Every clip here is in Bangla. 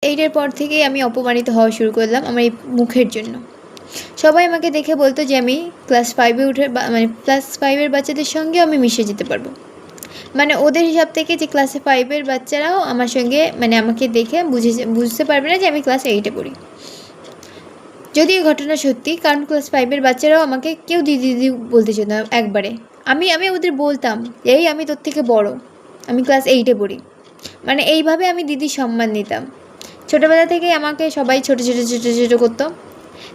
এইটার পর থেকেই আমি অপমানিত হওয়া শুরু করলাম আমার এই মুখের জন্য। সবাই আমাকে দেখে বলতো যে আমি ক্লাস 5-এ উঠে মানে ক্লাস 5-এর বাচ্চাদের সঙ্গেও আমি মিশে যেতে পারবো। মানে ওদের হিসাব থেকে যে ক্লাসে 5-এর বাচ্চারাও আমার সঙ্গে মানে আমাকে দেখে বুঝতে পারবে না যে আমি ক্লাস 8-এ পড়ি। যদিও ঘটনা সত্যি, কারণ ক্লাস 5-এর বাচ্চারাও আমাকে কেউ দিদি দিদি বলতে চেত না একবারে। আমি ওদের বলতাম এই আমি তোর থেকে বড়, আমি ক্লাস 8-এ পড়ি। মানে এইভাবে আমি দিদির সম্মান নিতাম। ছোটোবেলা থেকেই আমাকে সবাই ছোটো ছোটো ছোটো ছোটো করতো।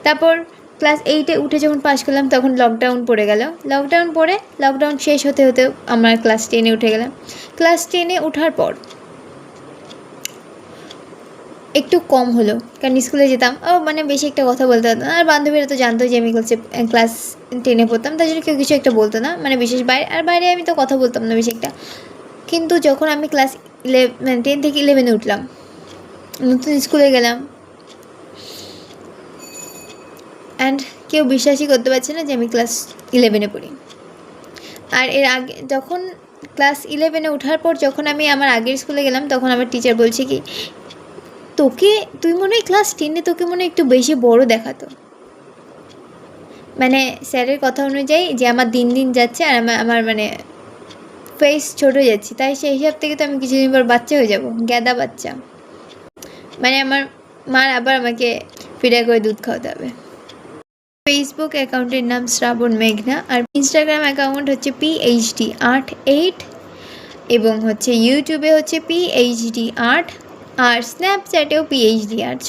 তারপর ক্লাস 8-এ উঠে যখন পাশ করলাম তখন লকডাউন পড়ে গেল। লকডাউন শেষ হতে হতে আমরা ক্লাস 10-এ উঠে গেলাম। ক্লাস 10-এ ওঠার পর একটু কম হলো, কারণ স্কুলে যেতাম মানে বেশি একটা কথা বলতে হতো না। আর বান্ধবীরা তো জানতো যে আমি ক্লাস 10-এ পড়তাম, তাই জন্য কেউ কিছু একটা বলতো না, মানে বিশেষ বাইরে আমি তো কথা বলতাম না বেশি একটা। কিন্তু যখন আমি ক্লাস 10 থেকে 11-এ উঠলাম, নতুন স্কুলে গেলাম, অ্যান্ড কেউ বিশ্বাসই করতে পারছে না যে আমি ক্লাস 11-এ পড়ি। আর এর আগে যখন ক্লাস 11-এ ওঠার পর যখন আমি আমার আগের স্কুলে গেলাম, তখন আমার টিচার বলছে কি, তুই মনে হয় ক্লাস 10-এ তোকে মনে হয় একটু বেশি বড় দেখাতো। মানে স্যারের কথা অনুযায়ী যে আমার দিন দিন যাচ্ছে আর আমার মানে ফেস ছোট হয়ে যাচ্ছে, তাই সেই হিসাব থেকে তো আমি কিছুদিন পর বাচ্চা হয়ে যাব, গ্যাদা বাচ্চা। মানে আমার মার আবার আমাকে ফিরে করে দুধ খাওয়াতে হবে। ফেসবুক অ্যাকাউন্টের নাম শ্রাবণ মেঘনা, আর ইনস্টাগ্রাম অ্যাকাউন্ট হচ্ছে PHD88, এবং হচ্ছে ইউটিউবে হচ্ছে PHD8, আর স্ন্যাপচ্যাটেও PHD8।